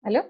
¿Aló?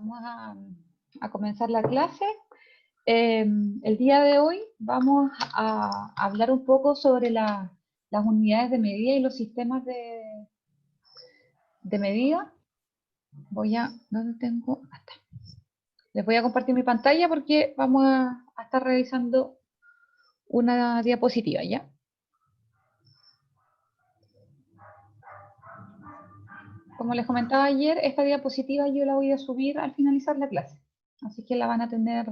Vamos a comenzar la clase. El día de hoy vamos a hablar un poco sobre las unidades de medida y los sistemas de medida. ¿Dónde tengo? Hasta. Les voy a compartir mi pantalla porque vamos a estar revisando una diapositiva, ¿ya? Como les comentaba ayer, esta diapositiva yo la voy a subir al finalizar la clase. Así que la van a tener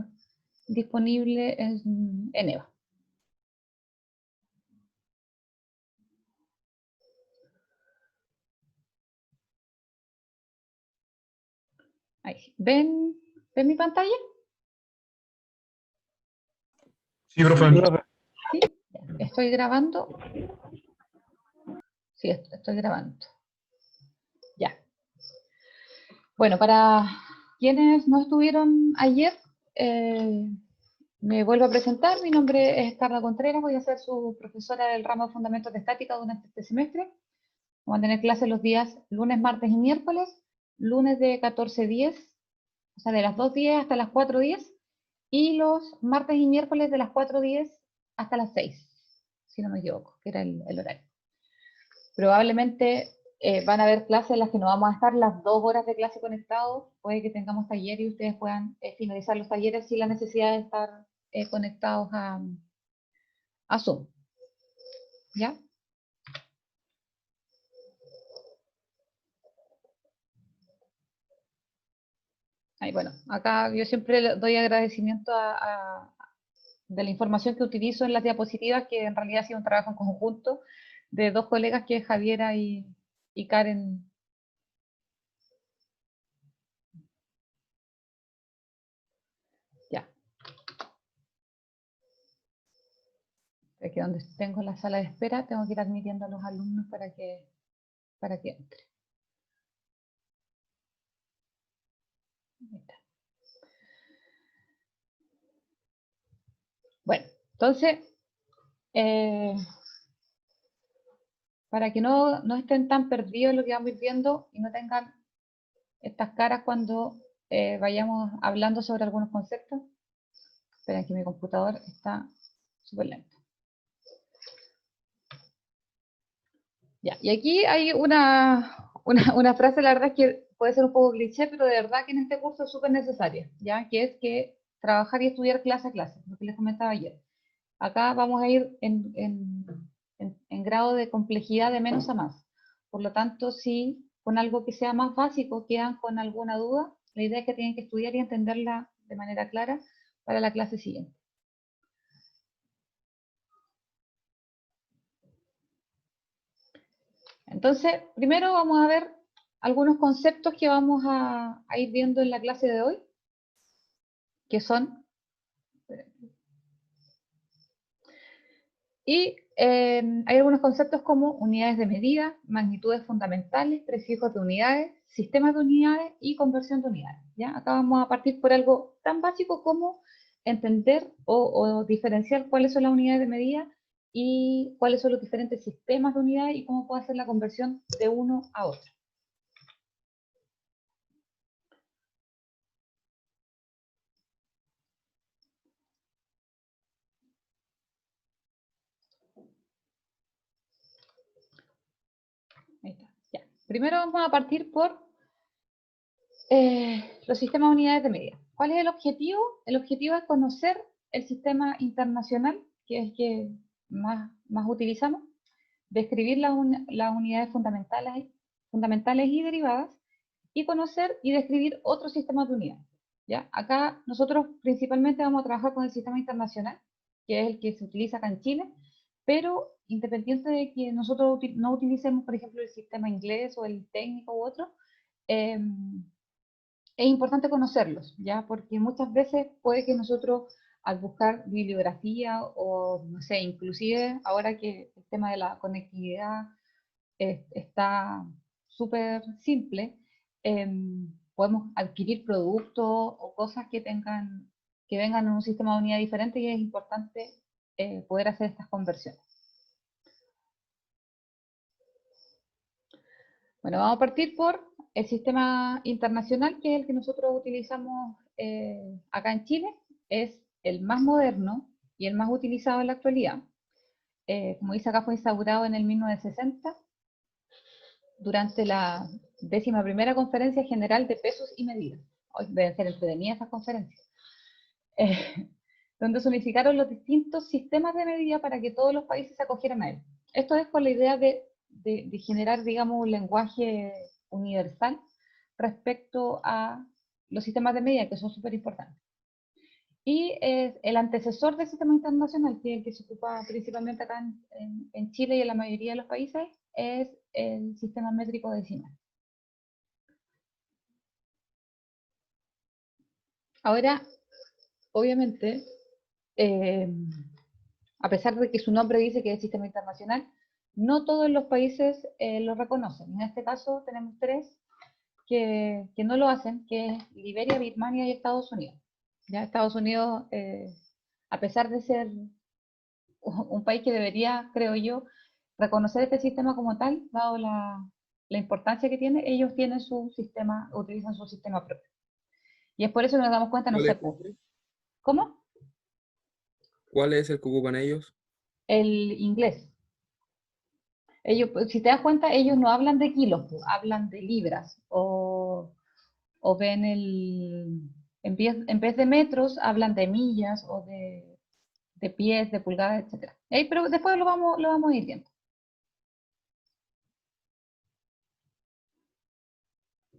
disponible en EVA. Ahí. ¿Ven mi pantalla? Sí, profe. ¿Sí? ¿Estoy grabando? Sí, estoy grabando. Ya. Bueno, para quienes no estuvieron ayer, me vuelvo a presentar. Mi nombre es Carla Contreras, voy a ser su profesora del ramo de Fundamentos de Estática durante este semestre. Vamos a tener clases los días lunes, martes y miércoles. Lunes de 14:10, o sea, de las 2:10 hasta las 4:10. Y los martes y miércoles de las 4:10 hasta las 6, si no me equivoco, que era el horario. Probablemente van a haber clases en las que no vamos a estar las 2 horas de clase conectados. Puede que tengamos taller y ustedes puedan finalizar los talleres sin la necesidad de estar conectados a Zoom. ¿Ya? Ahí, bueno, acá yo siempre doy agradecimiento de la información que utilizo en las diapositivas, que en realidad ha sido un trabajo en conjunto de dos colegas, que es Javiera y Karen. Ya. Aquí donde tengo la sala de espera, tengo que ir admitiendo a los alumnos para que entre. Bueno, entonces, para que no estén tan perdidos en lo que vamos viendo y no tengan estas caras cuando vayamos hablando sobre algunos conceptos. Esperen que mi computador está súper lento. Ya, y aquí hay una frase, la verdad es que puede ser un poco cliché, pero de verdad que en este curso es súper necesaria, ¿ya? Que es que trabajar y estudiar clase a clase, lo que les comentaba ayer. Acá vamos a ir en grado de complejidad de menos a más. Por lo tanto, si con algo que sea más básico quedan con alguna duda, la idea es que tienen que estudiar y entenderla de manera clara para la clase siguiente. Entonces, primero vamos a ver algunos conceptos que vamos a ir viendo en la clase de hoy, que son... Y hay algunos conceptos como unidades de medida, magnitudes fundamentales, prefijos de unidades, sistemas de unidades y conversión de unidades. ¿Ya? Acá vamos a partir por algo tan básico como entender o diferenciar cuáles son las unidades de medida y cuáles son los diferentes sistemas de unidades y cómo puede hacer la conversión de uno a otro. Primero vamos a partir por los sistemas de unidades de medida. ¿Cuál es el objetivo? El objetivo es conocer el sistema internacional, que es el que más utilizamos, describir las unidades fundamentales y derivadas, y conocer y describir otros sistemas de unidades. ¿Ya? Acá nosotros principalmente vamos a trabajar con el sistema internacional, que es el que se utiliza acá en Chile, pero independiente de que nosotros no utilicemos, por ejemplo, el sistema inglés o el técnico u otro, es importante conocerlos, ¿ya? Porque muchas veces puede que nosotros, al buscar bibliografía o, no sé, inclusive ahora que el tema de la conectividad está súper simple, podemos adquirir productos o cosas que vengan en un sistema de unidad diferente, y es importante poder hacer estas conversiones. Bueno, vamos a partir por el sistema internacional, que es el que nosotros utilizamos acá en Chile. Es el más moderno y el más utilizado en la actualidad. Como dice acá, fue instaurado en el 1960 durante la 11ª Conferencia General de Pesos y Medidas. Hoy deben ser entretenidas esas conferencias. Donde se unificaron los distintos sistemas de medida para que todos los países se acogieran a él. Esto es con la idea de generar, digamos, un lenguaje universal respecto a los sistemas de medida, que son súper importantes. Y el antecesor del sistema internacional, que es el que se ocupa principalmente acá en Chile y en la mayoría de los países, es el sistema métrico decimal. Ahora, obviamente, a pesar de que su nombre dice que es sistema internacional, no todos los países lo reconocen. En este caso tenemos 3 que no lo hacen, que es Liberia, Birmania y Estados Unidos. Ya Estados Unidos, a pesar de ser un país que debería, creo yo, reconocer este sistema como tal, dado la importancia que tiene, ellos tienen su sistema, utilizan su sistema propio. Y es por eso que nos damos cuenta, no sé, ¿cómo? ¿Cuál es el que ocupan ellos? El inglés. Ellos, si te das cuenta, ellos no hablan de kilos, hablan de libras, o ven en vez de metros, hablan de millas, o de pies, de pulgadas, etc. Pero después lo vamos a ir viendo.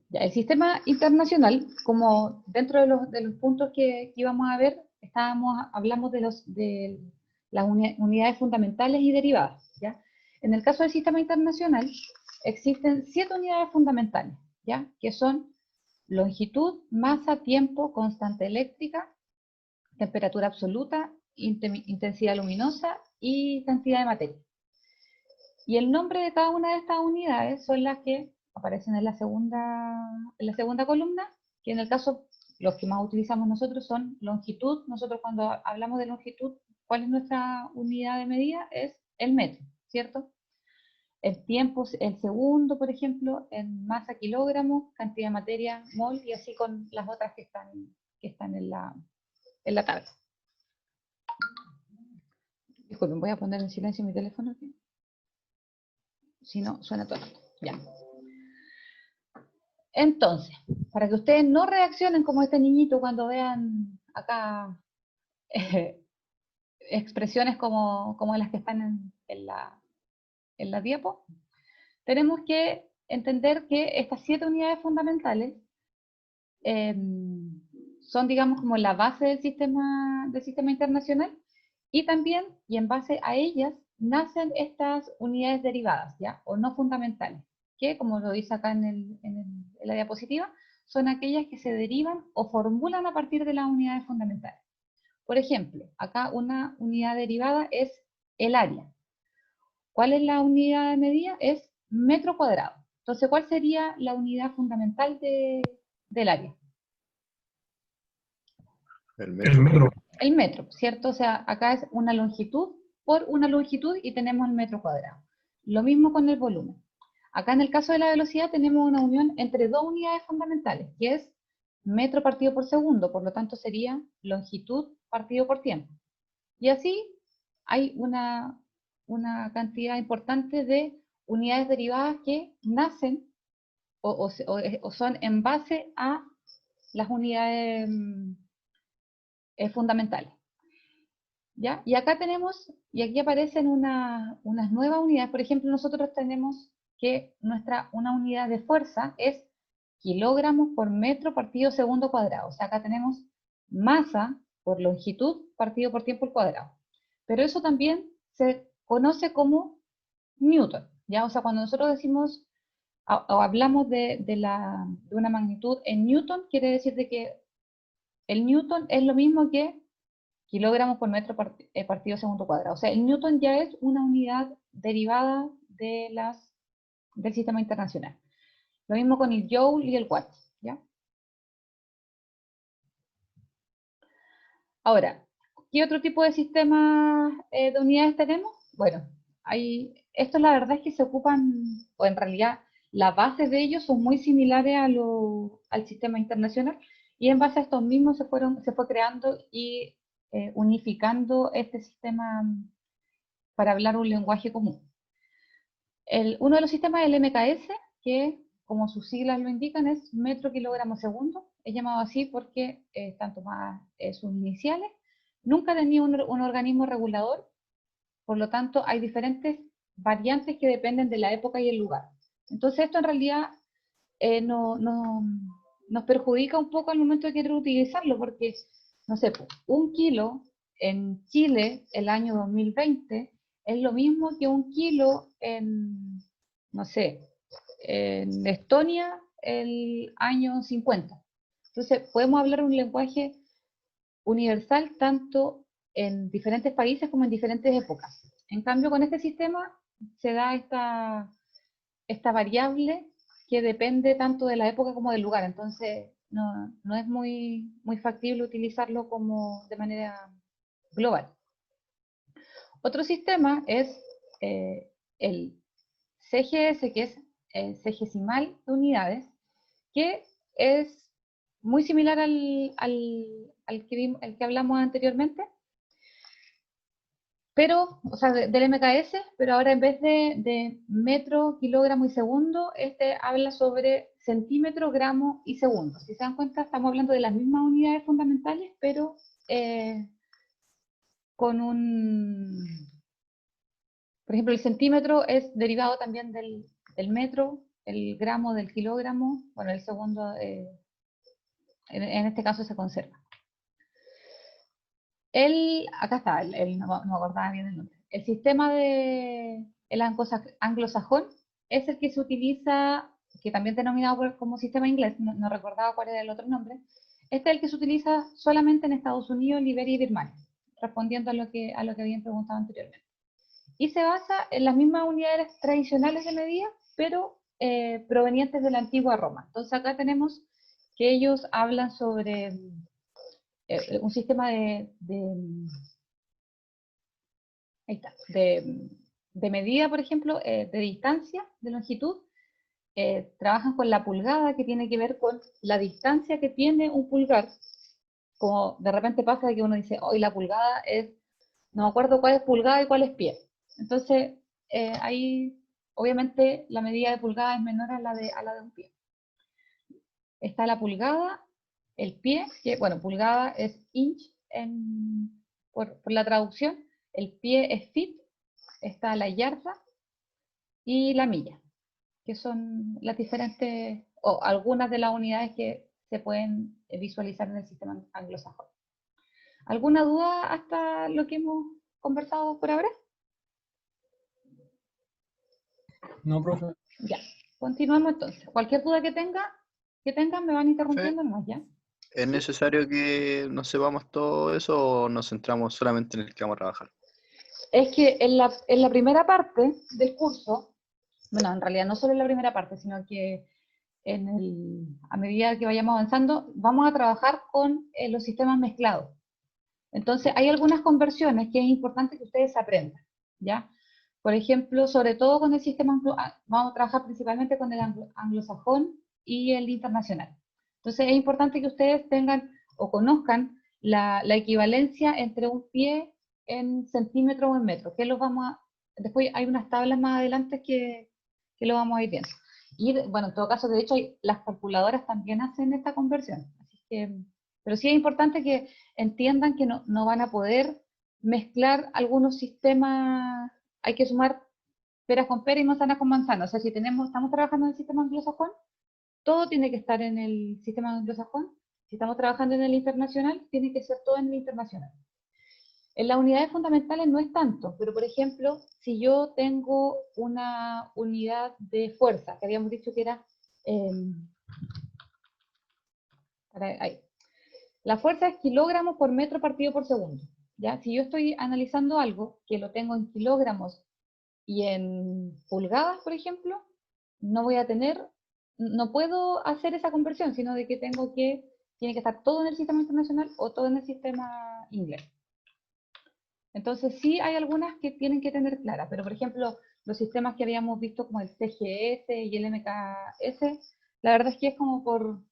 Ya, el sistema internacional, como dentro de los puntos que íbamos a ver, hablamos de las unidades fundamentales y derivadas, ¿ya? En el caso del sistema internacional, existen 7 unidades fundamentales, ¿ya? Que son longitud, masa, tiempo, constante eléctrica, temperatura absoluta, intensidad luminosa y cantidad de materia. Y el nombre de cada una de estas unidades son las que aparecen en la segunda columna, que en el caso, los que más utilizamos nosotros son longitud. Nosotros cuando hablamos de longitud, ¿cuál es nuestra unidad de medida? Es el metro, ¿cierto? El tiempo, el segundo, por ejemplo, en masa kilogramos, cantidad de materia mol, y así con las otras que están en la tabla. Disculpen, voy a poner en silencio mi teléfono aquí. Si no, suena todo. Ya. Entonces, para que ustedes no reaccionen como este niñito cuando vean acá expresiones como las que están en la diapo, tenemos que entender que estas 7 unidades fundamentales son, digamos, como la base del sistema internacional, y también, y en base a ellas, nacen estas unidades derivadas, ¿ya? O no fundamentales, que, como lo dice acá en la diapositiva, son aquellas que se derivan o formulan a partir de las unidades fundamentales. Por ejemplo, acá una unidad derivada es el área. ¿Cuál es la unidad de medida? Es metro cuadrado. Entonces, ¿cuál sería la unidad fundamental del área? El metro. El metro, ¿cierto? O sea, acá es una longitud por una longitud y tenemos el metro cuadrado. Lo mismo con el volumen. Acá en el caso de la velocidad tenemos una unión entre 2 unidades fundamentales, que es metro partido por segundo, por lo tanto sería longitud partido por tiempo. Y así hay una cantidad importante de unidades derivadas que nacen o son en base a las unidades fundamentales. ¿Ya? Y acá tenemos, y aquí aparecen unas nuevas unidades. Por ejemplo, nosotros tenemos que una unidad de fuerza es kilogramos por metro partido segundo cuadrado. O sea, acá tenemos masa por longitud partido por tiempo al cuadrado. Pero eso también se conoce como newton, ¿ya? O sea, cuando nosotros decimos o hablamos de una magnitud en newton, quiere decir de que el newton es lo mismo que kilogramos por metro partido segundo cuadrado. O sea, el newton ya es una unidad derivada del sistema internacional. Lo mismo con el joule y el watt, ¿ya? Ahora, ¿qué otro tipo de sistemas de unidades tenemos? Bueno, estos la verdad es que se ocupan, o en realidad las bases de ellos son muy similares al sistema internacional, y en base a estos mismos se fue creando y unificando este sistema para hablar un lenguaje común. Uno de los sistemas es el MKS, que como sus siglas lo indican es metro kilogramo segundo. Es llamado así porque están tomadas sus iniciales. Nunca tenía un organismo regulador, por lo tanto hay diferentes variantes que dependen de la época y el lugar. Entonces esto en realidad nos perjudica un poco al momento de querer utilizarlo, porque, no sé, un kilo en Chile el año 2020 es lo mismo que un kilo en, no sé, en Estonia el año 50. Entonces podemos hablar un lenguaje universal tanto en diferentes países como en diferentes épocas. En cambio, con este sistema se da esta variable que depende tanto de la época como del lugar. Entonces, no es muy factible utilizarlo de manera global. Otro sistema es el CGS, que es sexagesimal de unidades, que es muy similar al que hablamos anteriormente, pero, o sea, del MKS, pero ahora en vez de metro, kilogramo y segundo, este habla sobre centímetro, gramo y segundo. Si se dan cuenta, estamos hablando de las mismas unidades fundamentales, pero por ejemplo, el centímetro es derivado también del metro, el gramo del kilogramo, bueno, el segundo, en este caso se conserva. Acá está, no me acordaba bien el nombre. El sistema el anglosajón es el que se utiliza, que también denominado como sistema inglés, no recordaba cuál era el otro nombre. Este es el que se utiliza solamente en Estados Unidos, Liberia y Birmania, respondiendo a lo que habían preguntado anteriormente. Y se basa en las mismas unidades tradicionales de medida, pero provenientes de la antigua Roma. Entonces acá tenemos que ellos hablan sobre un sistema ahí está, de medida, por ejemplo, de distancia, de longitud. Trabajan con la pulgada, que tiene que ver con la distancia que tiene un pulgar. Como de repente pasa que uno dice, hoy la pulgada es, no me acuerdo cuál es pulgada y cuál es pie. Entonces, ahí obviamente la medida de pulgada es menor a la de un pie. Está la pulgada, el pie, que bueno, pulgada es inch por la traducción, el pie es feet, está la yarda y la milla, que son las diferentes, o algunas de las unidades que se pueden visualizar en el sistema anglosajón. ¿Alguna duda hasta lo que hemos conversado por ahora? No, profe. Ya, continuamos entonces. Cualquier duda que tengan me van interrumpiendo nomás, ¿ya? ¿Es necesario que nos sepamos todo eso o nos centramos solamente en el que vamos a trabajar? Es que en la primera parte del curso, bueno, en realidad no solo en la primera parte, sino que a medida que vayamos avanzando, vamos a trabajar con los sistemas mezclados. Entonces, hay algunas conversiones que es importante que ustedes aprendan, ¿ya? Por ejemplo, sobre todo con el sistema, vamos a trabajar principalmente con el anglosajón y el internacional. Entonces, es importante que ustedes tengan o conozcan la equivalencia entre un pie en centímetros o en metros, que después hay unas tablas más adelante que lo vamos a ir viendo. Y bueno, en todo caso, de hecho, las calculadoras también hacen esta conversión. Así que, pero sí es importante que entiendan que no van a poder mezclar algunos sistemas, hay que sumar peras con peras y manzanas con manzanas. O sea, si estamos trabajando en el sistema anglosajón, todo tiene que estar en el sistema anglosajón. Si estamos trabajando en el internacional, tiene que ser todo en el internacional. En las unidades fundamentales no es tanto, pero por ejemplo, si yo tengo una unidad de fuerza, que habíamos dicho que era... la fuerza es kilogramos por metro partido por segundo. ¿Ya? Si yo estoy analizando algo que lo tengo en kilogramos y en pulgadas, por ejemplo, no puedo hacer esa conversión, sino de que tiene que estar todo en el sistema internacional o todo en el sistema inglés. Entonces sí hay algunas que tienen que tener claras, pero por ejemplo, los sistemas que habíamos visto como el CGS y el MKS, la verdad es que es como por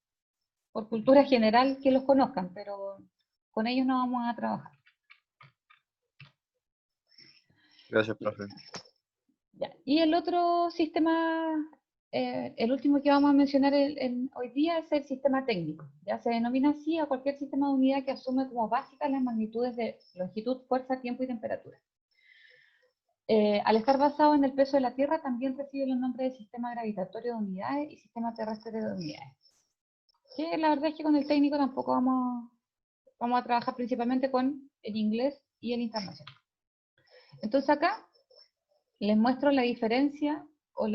cultura general que los conozcan, pero con ellos no vamos a trabajar. Gracias, profe. Ya. Y el otro sistema, el último que vamos a mencionar hoy día es el sistema técnico. Ya se denomina así a cualquier sistema de unidad que asume como básicas las magnitudes de longitud, fuerza, tiempo y temperatura. Al estar basado en el peso de la Tierra, también recibe los nombres de sistema gravitatorio de unidades y sistema terrestre de unidades. Que la verdad es que con el técnico tampoco vamos a trabajar principalmente con el inglés y el internacional. Entonces acá les muestro la diferencia o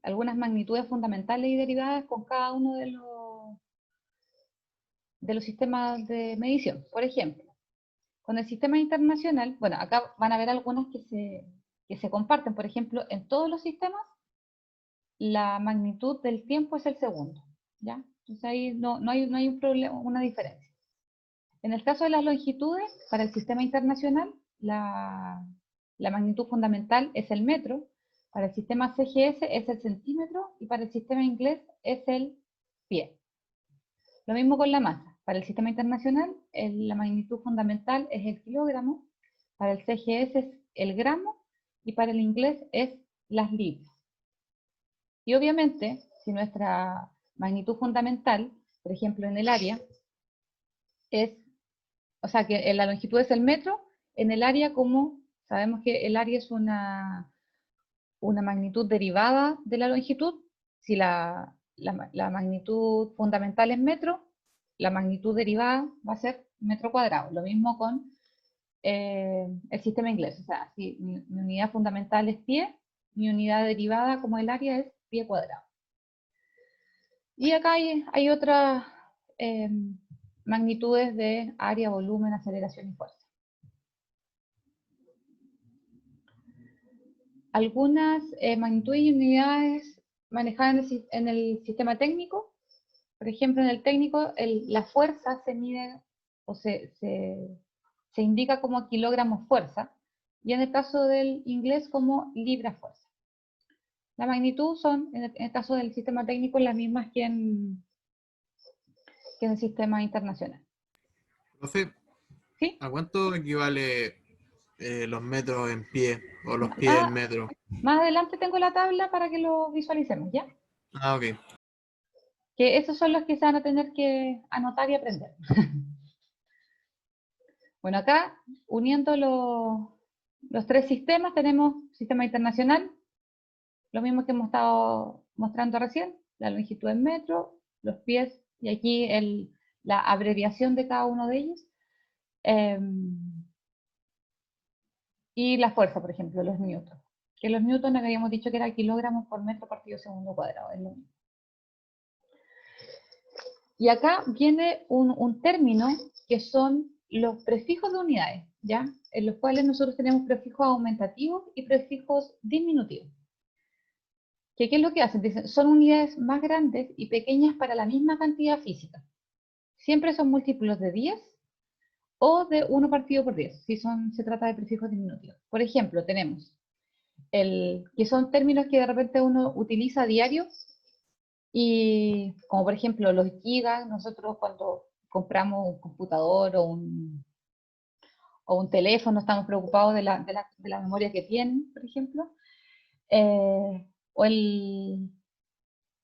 algunas magnitudes fundamentales y derivadas con cada uno de los sistemas de medición. Por ejemplo, con el sistema internacional, bueno, acá van a ver algunas que se comparten. Por ejemplo, en todos los sistemas, la magnitud del tiempo es el segundo, ¿ya? Entonces ahí no hay un problema, una diferencia. En el caso de las longitudes, para el sistema internacional, la magnitud fundamental es el metro, para el sistema CGS es el centímetro y para el sistema inglés es el pie. Lo mismo con la masa. Para el sistema internacional, la magnitud fundamental es el kilogramo, para el CGS es el gramo y para el inglés es las libras. Y obviamente, si nuestra magnitud fundamental, por ejemplo en el área, o sea que la longitud es el metro, en el área como sabemos que el área es una magnitud derivada de la longitud, si la magnitud fundamental es metro, la magnitud derivada va a ser metro cuadrado. Lo mismo con el sistema inglés, o sea, si mi unidad fundamental es pie, mi unidad derivada como el área es pie cuadrado. Y acá hay otras magnitudes de área, volumen, aceleración y fuerza. Algunas magnitudes y unidades manejadas en el sistema técnico. Por ejemplo, en el técnico, la fuerza se mide o se indica como kilogramos fuerza, y en el caso del inglés como libra fuerza. La magnitud son, en el caso del sistema técnico, las mismas que en el sistema internacional. Profe, ¿Sí? ¿a cuánto equivale los metros en pie o los pies en metro? Más adelante tengo la tabla para que lo visualicemos, ¿ya? Ah, ok. Que esos son los que se van a tener que anotar y aprender. Bueno, acá, uniendo los tres sistemas, tenemos sistema internacional, lo mismo que hemos estado mostrando recién, la longitud en metro, los pies, y aquí la abreviación de cada uno de ellos. Y la fuerza, por ejemplo, los newtons. Que los newtons habíamos dicho que era kilogramos por metro partido segundo cuadrado, es lo mismo. Y acá viene un término que son los prefijos de unidades, ¿ya? En los cuales nosotros tenemos prefijos aumentativos y prefijos disminutivos. ¿Qué es lo que hacen? Dicen, son unidades más grandes y pequeñas para la misma cantidad física. Siempre son múltiplos de 10 o de 1 partido por 10, si se trata de prefijos diminutivos. Por ejemplo, tenemos que son términos que de repente uno utiliza a diario, y como por ejemplo los gigas, nosotros cuando compramos un computador o un teléfono estamos preocupados de la memoria que tienen, por ejemplo. o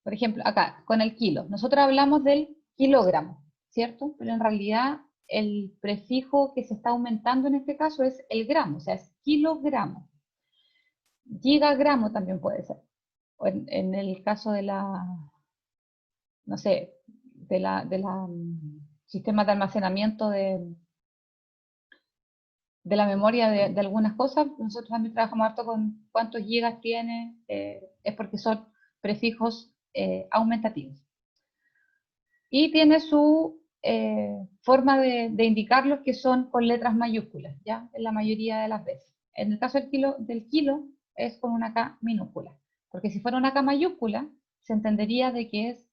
por ejemplo, acá, con el kilo. Nosotros hablamos del kilogramo, ¿cierto? Pero en realidad el prefijo que se está aumentando en este caso es el gramo, o sea, es kilogramo. Gigagramo también puede ser. O en el caso de no sé, sistemas de almacenamiento de la memoria de algunas cosas, nosotros también trabajamos harto con cuántos gigas tiene, es porque son prefijos aumentativos. Y tiene su forma de indicarlos, que son con letras mayúsculas, ¿ya? En la mayoría de las veces. En el caso del kilo es con una K minúscula, porque si fuera una K mayúscula, se entendería de que es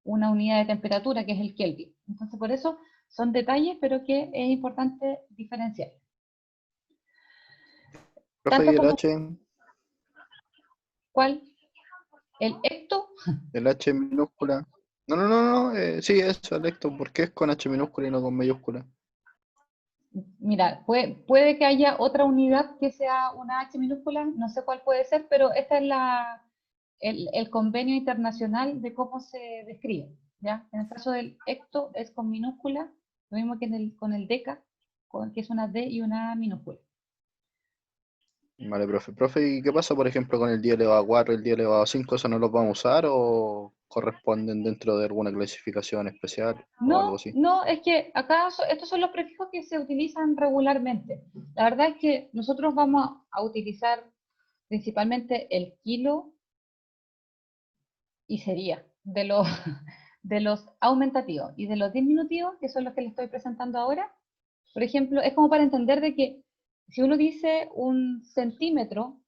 una unidad de temperatura, que es el Kelvin. Entonces, por eso son detalles, pero que es importante diferenciar. Profe, Tanto ¿y el como H? cuál, el hecto, El H minúscula. No, sí, eso, el hecto. ¿Por qué es con H minúscula y no con mayúscula? mira, puede que haya otra unidad que sea una H minúscula, no sé cuál puede ser, pero esta es el convenio internacional de cómo se describe, ¿ya? En el caso del hecto es con minúscula, lo mismo que con el deca, que es una D y una A minúscula. Vale, profe. Profe, ¿y qué pasa, por ejemplo, con el 10 elevado a 4, el 10 elevado a 5? ¿Eso no los vamos a usar o corresponden dentro de alguna clasificación especial o algo No, así? no, es que acá estos son los prefijos que se utilizan regularmente. La verdad es que nosotros vamos a utilizar principalmente el kilo y sería de los aumentativos y de los disminutivos, que son los que les estoy presentando ahora. Por ejemplo, es como para entender de que si uno dice un centímetro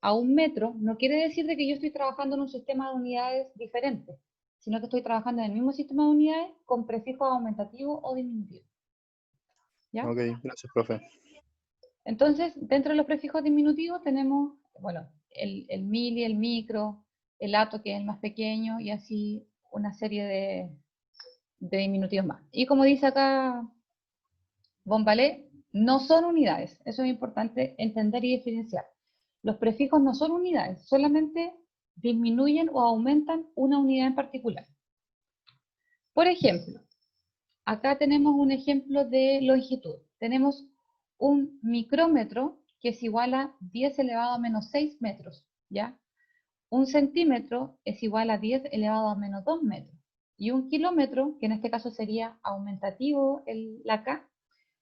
a un metro, no quiere decir de que yo estoy trabajando en un sistema de unidades diferente, sino que estoy trabajando en el mismo sistema de unidades con prefijos aumentativos o disminutivos. ¿Ya? Ok, gracias, profe. Entonces, dentro de los prefijos diminutivos tenemos, bueno, el mili, el micro, el ato, que es el más pequeño, y así una serie de diminutivos más. Y como dice acá Bombalé, no son unidades. Eso es importante entender y diferenciar. Los prefijos no son unidades, solamente disminuyen o aumentan una unidad en particular. Por ejemplo, acá tenemos un ejemplo de longitud. Tenemos un micrómetro que es igual a 10 elevado a menos 6 metros, ¿ya? Un centímetro es igual a 10 elevado a menos 2 metros. Y un kilómetro, que en este caso sería aumentativo la K,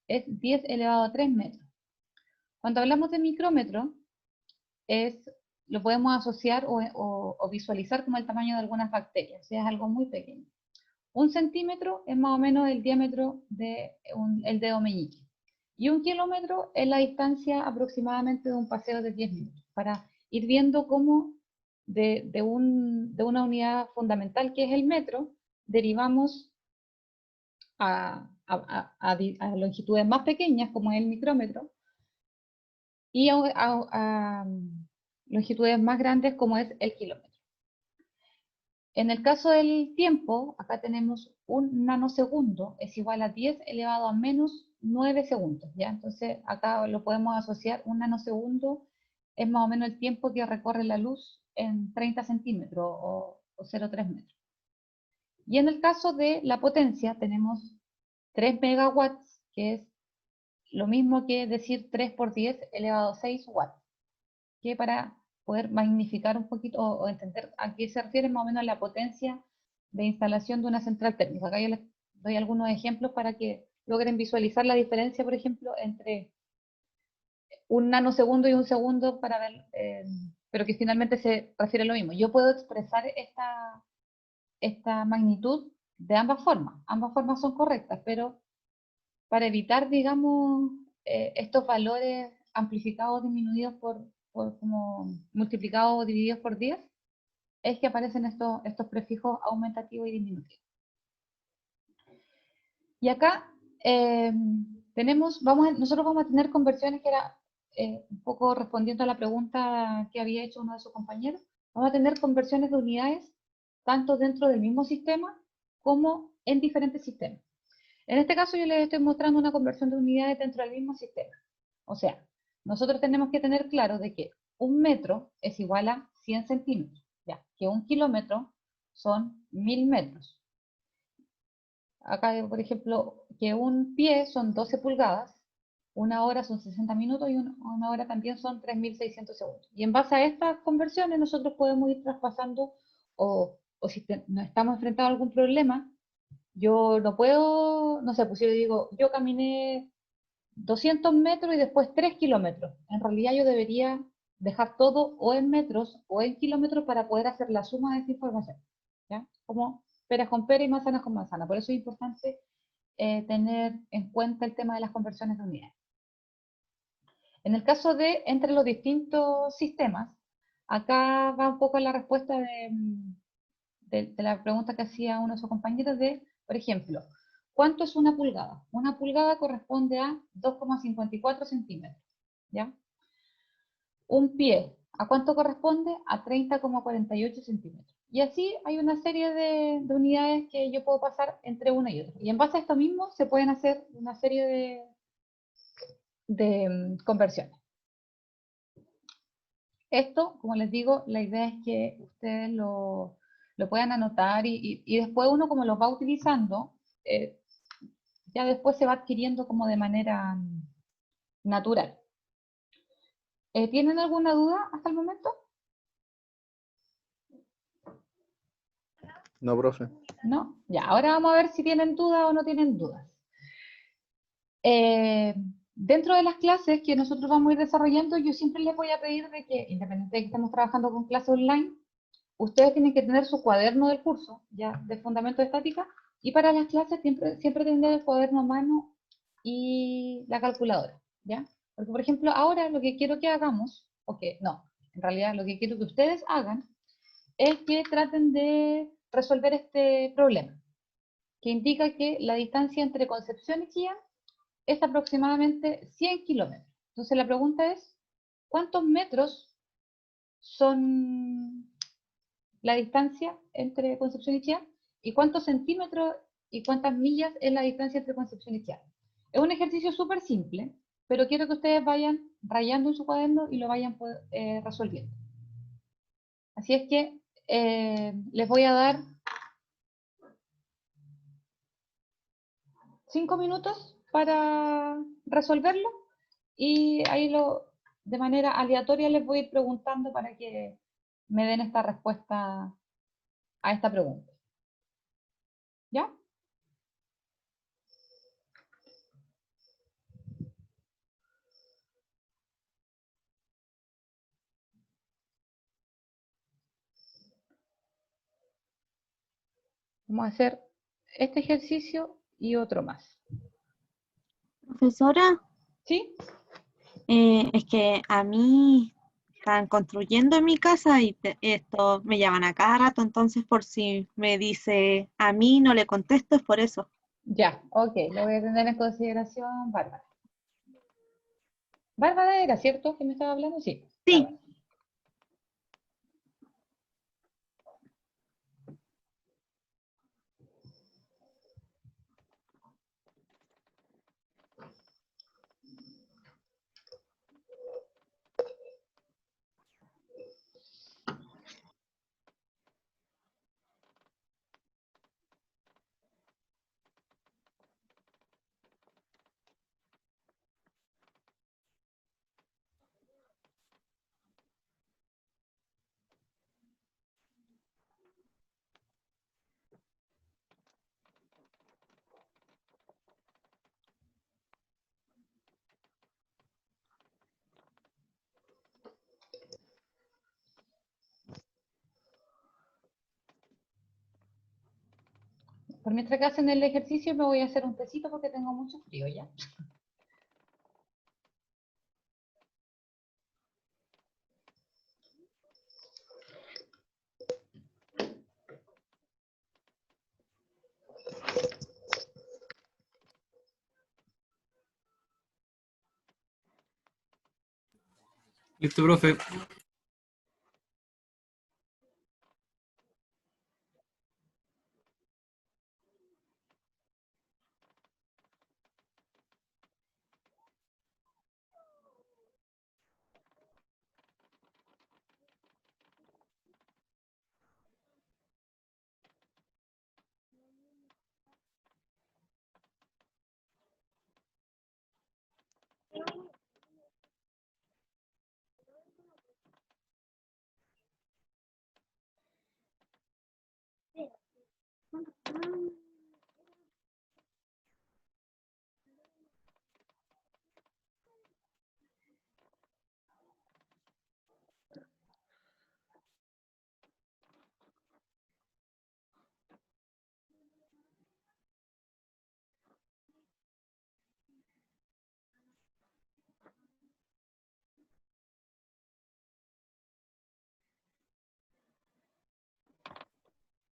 es 10 elevado a 3 metros. Cuando hablamos de micrómetro, lo podemos asociar o visualizar como el tamaño de algunas bacterias, o sea, es algo muy pequeño. Un centímetro es más o menos el diámetro del dedo meñique. Y un kilómetro es la distancia aproximadamente de un paseo de 10 minutos, para ir viendo cómo de una unidad fundamental que es el metro, derivamos a longitudes más pequeñas, como es el micrómetro, y a longitudes más grandes, como es el kilómetro. En el caso del tiempo, acá tenemos un nanosegundo, es igual a 10 elevado a menos 9 segundos, ¿ya? Entonces, acá lo podemos asociar, un nanosegundo es más o menos el tiempo que recorre la luz en 30 centímetros o 0,3 metros. Y en el caso de la potencia, tenemos 3 megawatts, que es lo mismo que decir 3 por 10 elevado a 6 watts, que para poder magnificar un poquito o entender a qué se refiere más o menos la potencia de instalación de una central térmica. Acá yo les doy algunos ejemplos para que logren visualizar la diferencia, por ejemplo, entre un nanosegundo y un segundo, para ver, pero que finalmente se refiere a lo mismo. Yo puedo expresar esta magnitud de ambas formas. Ambas formas son correctas, pero para evitar, digamos, estos valores amplificados, disminuidos como multiplicados o divididos por 10, es que aparecen estos prefijos aumentativos y disminutivos. Y acá nosotros vamos a tener conversiones que era un poco respondiendo a la pregunta que había hecho uno de sus compañeros. Vamos a tener conversiones de unidades tanto dentro del mismo sistema como en diferentes sistemas. En este caso yo les estoy mostrando una conversión de unidades dentro del mismo sistema. O sea, nosotros tenemos que tener claro de que un metro es igual a 100 centímetros, ya, que 1 kilómetro son 1000 metros. Acá, por ejemplo, que un pie son 12 pulgadas, una hora son 60 minutos y una hora también son 3600 segundos. Y en base a estas conversiones nosotros podemos ir traspasando o si nos estamos enfrentando a algún problema, yo no puedo, no sé, pues yo digo, yo caminé 200 metros y después 3 kilómetros. En realidad yo debería dejar todo o en metros o en kilómetros para poder hacer la suma de esa información. ¿Ya? Como peras con pera y manzanas con manzana. Por eso es importante tener en cuenta el tema de las conversiones de unidades. En el caso de entre los distintos sistemas, acá va un poco la respuesta de la pregunta que hacía uno de sus compañeros de, por ejemplo, ¿cuánto es una pulgada? Una pulgada corresponde a 2,54 centímetros, ¿ya? Un pie, ¿a cuánto corresponde? A 30,48 centímetros. Y así hay una serie de unidades que yo puedo pasar entre una y otra. Y en base a esto mismo se pueden hacer una serie de conversiones. Esto, como les digo, la idea es que ustedes lo puedan anotar y después uno como lo va utilizando, ya después se va adquiriendo como de manera natural. ¿Tienen alguna duda hasta el momento? No, profe. ¿No? Ya, ahora vamos a ver si tienen dudas o no tienen dudas. Dentro de las clases que nosotros vamos a ir desarrollando, yo siempre les voy a pedir de que, independientemente de que estemos trabajando con clases online, ustedes tienen que tener su cuaderno del curso, ya, de fundamento de estática, y para las clases siempre tendrán el cuaderno a mano y la calculadora, ¿ya? Porque, por ejemplo, ahora lo que quiero que hagamos, o que no, en realidad lo que quiero que ustedes hagan es que traten de resolver este problema, que indica que la distancia entre Concepción y Chillán es aproximadamente 100 kilómetros. Entonces la pregunta es, ¿cuántos metros son la distancia entre Concepción y Chillán? ¿Y cuántos centímetros y cuántas millas es la distancia entre Concepción y Chillán? Es un ejercicio súper simple, pero quiero que ustedes vayan rayando en su cuaderno y lo vayan resolviendo. Así es que les voy a dar 5 minutos para resolverlo y ahí de manera aleatoria les voy a ir preguntando para que me den esta respuesta a esta pregunta. ¿Ya? Vamos a hacer este ejercicio y otro más. Profesora, ¿Sí? es que a mí están construyendo en mi casa y esto me llaman a cada rato, entonces por si me dice a mí no le contesto, es por eso. Ya, ok, lo voy a tener en consideración, Bárbara. Bárbara era, ¿cierto? ¿Que me estaba hablando? Sí. Sí. Bárbara. Por mientras que hacen el ejercicio me voy a hacer un tecito porque tengo mucho frío ya. Listo, profe.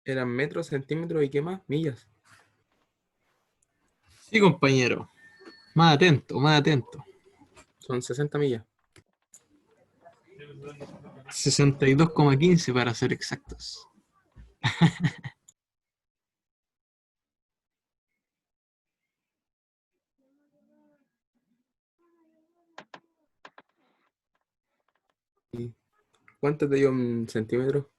¿Eran metros, centímetros y qué más? Millas. Sí, compañero. Más atento, más atento. Son 60 millas. 62,15 para ser exactos. ¿Cuánto te dio un centímetro?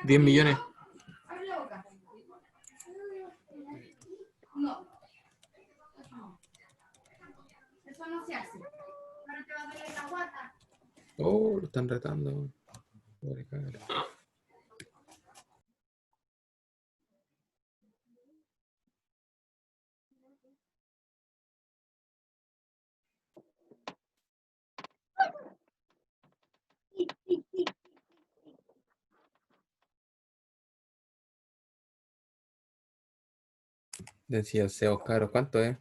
10 millones. Oh, lo están retando. Pobre cabra. Decía Seo Caro, ¿cuánto es?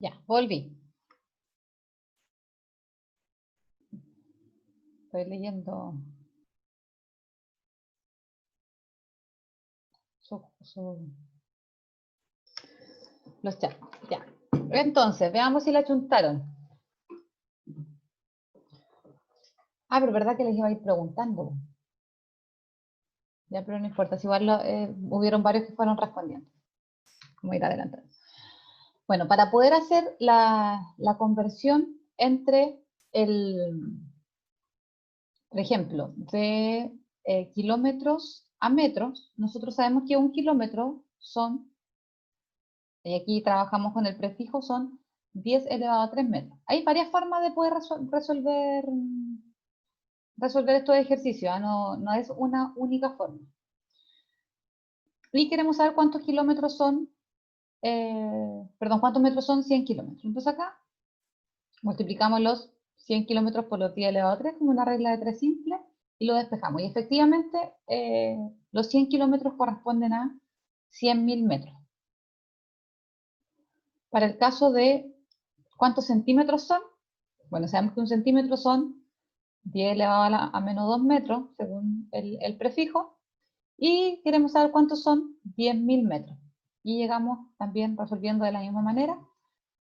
Ya, volví. Estoy leyendo los chats. Ya. Entonces, veamos si la chuntaron. Ah, pero verdad que les iba a ir preguntando. Ya, pero no importa, si igual hubieron varios que fueron respondiendo. Como ir adelantando. Bueno, para poder hacer la conversión entre por ejemplo, de kilómetros a metros, nosotros sabemos que 1 kilómetro son, y aquí trabajamos con el prefijo, son 10 elevado a 3 metros. Hay varias formas de poder resolver estos ejercicios, no es una única forma. Y queremos saber cuántos kilómetros son, cuántos metros son 100 kilómetros. Entonces acá multiplicamos los 100 kilómetros por los 10 elevado a 3, como una regla de 3 simple, y lo despejamos. Y efectivamente, los 100 kilómetros corresponden a 100.000 metros. Para el caso de cuántos centímetros son, bueno, sabemos que un centímetro son 10 elevado a menos 2 metros, según el prefijo, y queremos saber cuántos son 10.000 metros. Y llegamos también resolviendo de la misma manera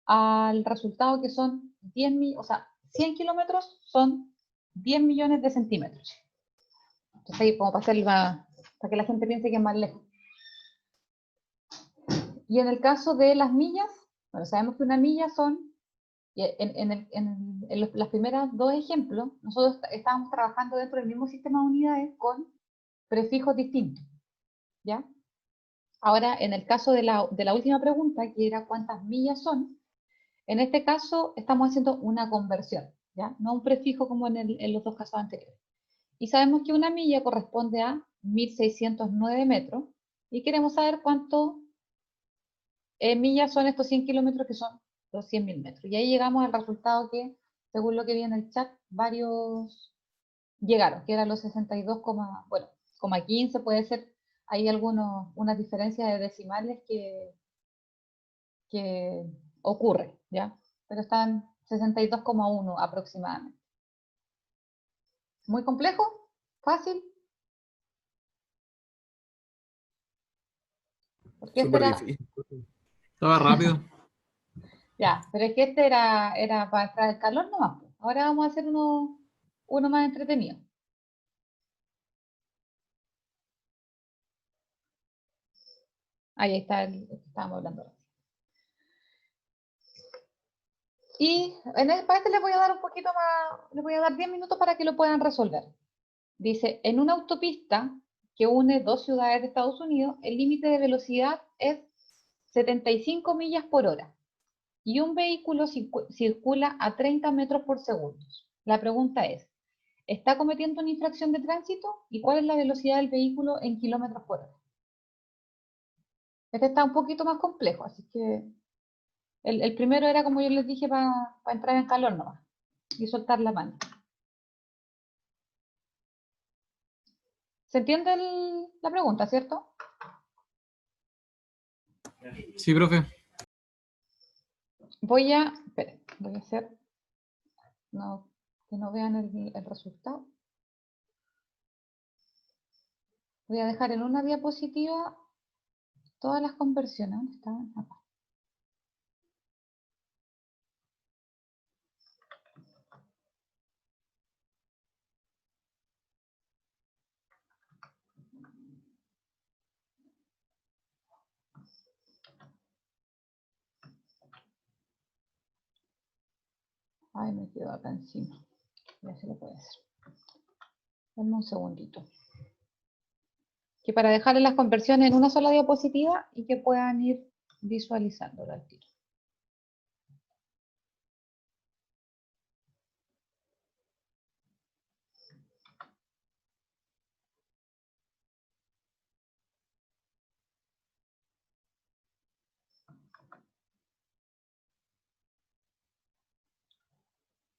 al resultado que son 10.000, o sea, 100 kilómetros son 10 millones de centímetros. Entonces ahí como para que la gente piense que es más lejos. Y en el caso de las millas, bueno, sabemos que una milla son, las primeras dos ejemplos, nosotros estábamos trabajando dentro del mismo sistema de unidades con prefijos distintos, ¿ya? Ahora, en el caso de la última pregunta, que era cuántas millas son, en este caso estamos haciendo una conversión, ¿ya? No un prefijo como en los dos casos anteriores. Y sabemos que una milla corresponde a 1609 metros, y queremos saber cuánto millas son estos 100 kilómetros, que son los 100.000 metros. Y ahí llegamos al resultado que, según lo que vi en el chat, varios llegaron, que eran los 62, bueno, 15, puede ser, hay unas diferencias de decimales que ocurre, ¿ya? Pero están 62,1 aproximadamente. ¿Muy complejo? ¿Fácil? Porque Súper difícil. Estaba rápido. Ya, pero es que este era para entrar el calor nomás, pues. Ahora vamos a hacer uno más entretenido. Ahí está el que estábamos hablando recién. Y para este les voy a dar un poquito más, les voy a dar 10 minutos para que lo puedan resolver. Dice, en una autopista que une dos ciudades de Estados Unidos, el límite de velocidad es 75 millas por hora y un vehículo circula a 30 metros por segundo. La pregunta es, ¿está cometiendo una infracción de tránsito? ¿Y cuál es la velocidad del vehículo en kilómetros por hora? Este está un poquito más complejo, así que el primero era, como yo les dije, para entrar en calor nomás y soltar la mano. ¿Se entiende la pregunta, cierto? Sí, profe. Esperen, voy a hacer, que no vean el resultado. Voy a dejar en una diapositiva todas las conversiones. ¿Dónde estaban? Acá. Ay, me quedo acá encima. Ya se lo puede hacer. Denme un segundito. Que para dejarle las conversiones en una sola diapositiva y que puedan ir visualizándolo al tiro.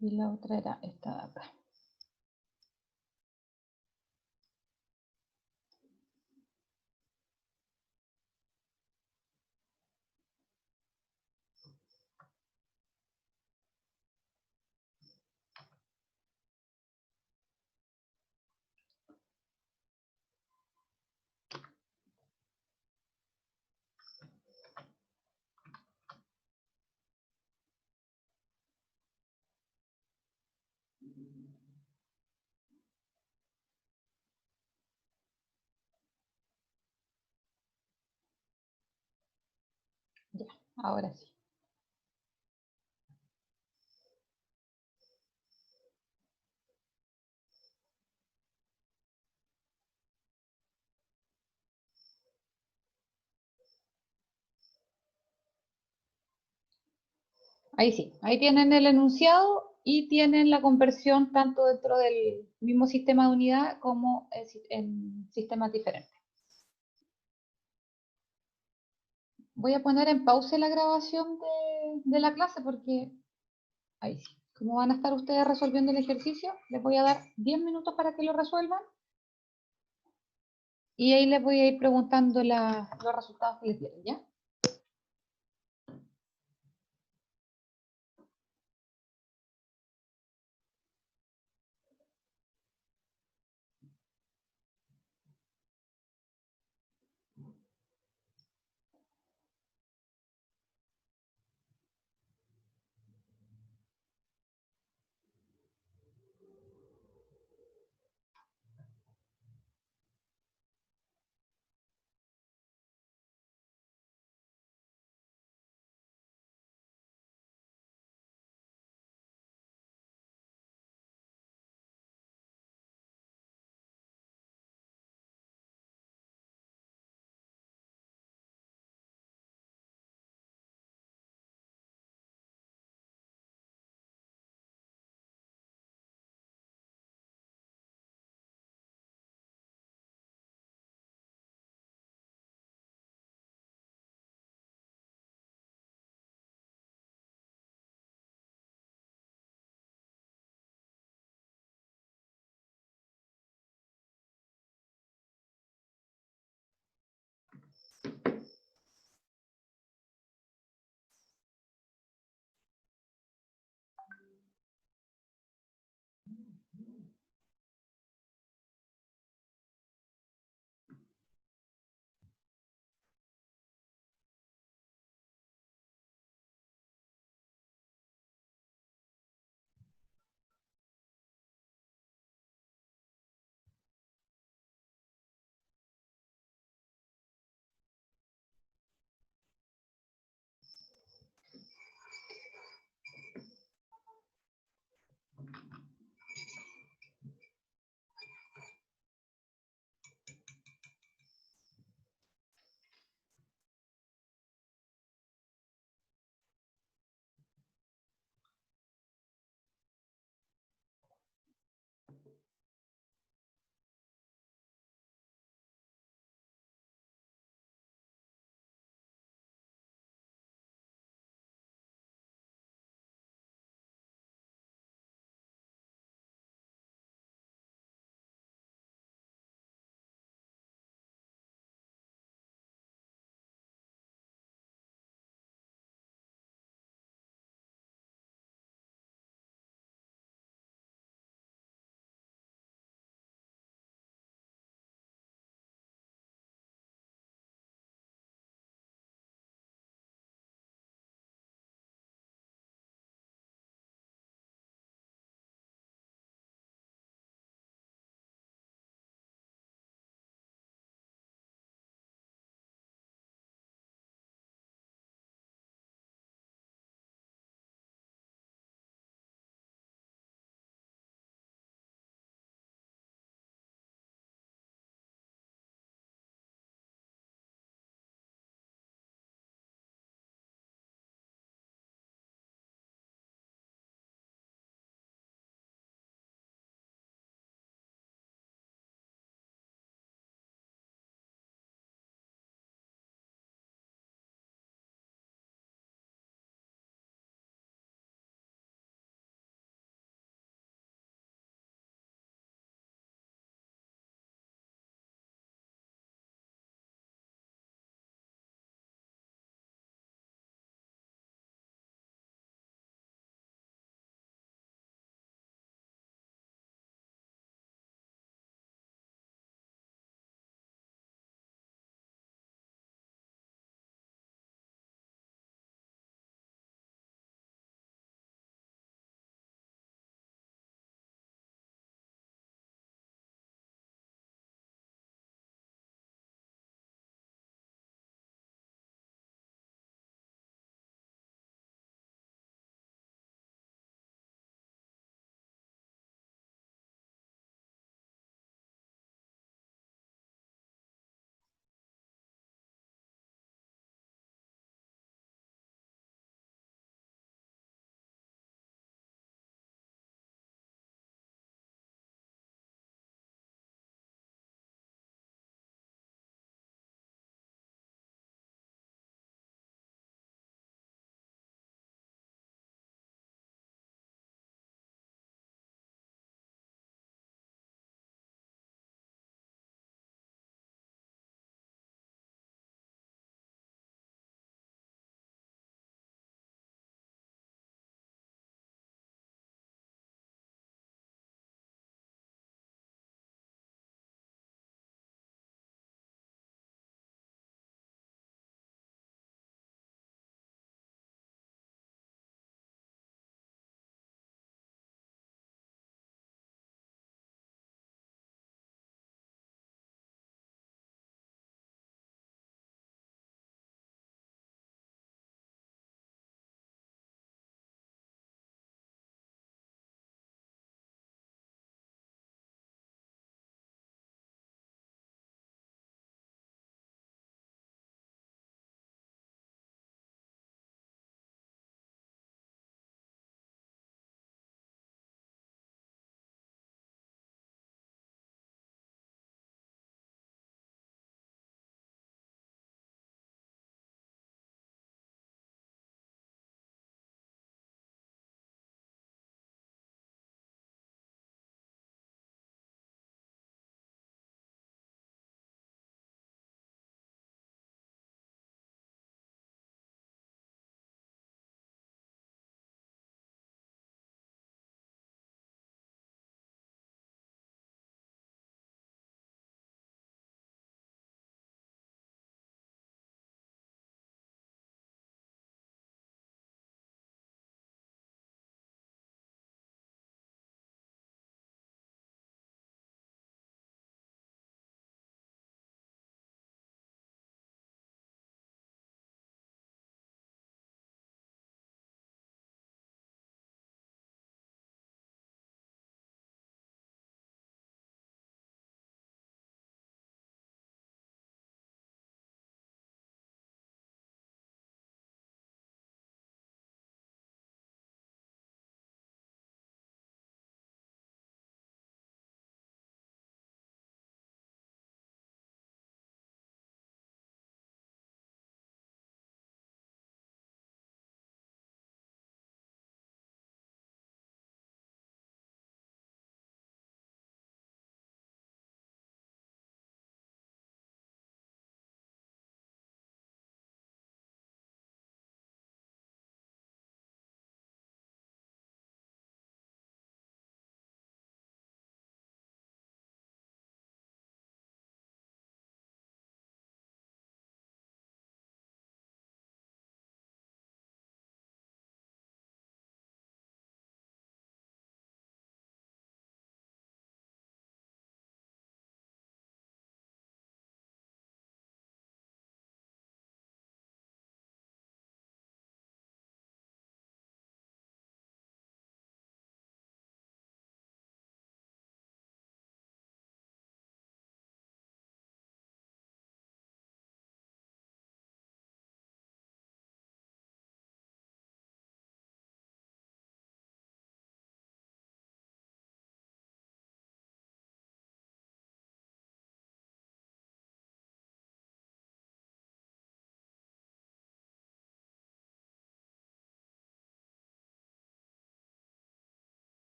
Y la otra era esta de acá. Ya, ahora sí. Ahí sí, ahí tienen el enunciado y tienen la conversión tanto dentro del mismo sistema de unidad como en sistemas diferentes. Voy a poner en pausa la grabación de la clase porque ahí sí. Como van a estar ustedes resolviendo el ejercicio, les voy a dar 10 minutos para que lo resuelvan y ahí les voy a ir preguntando los resultados que les dieron, ¿ya?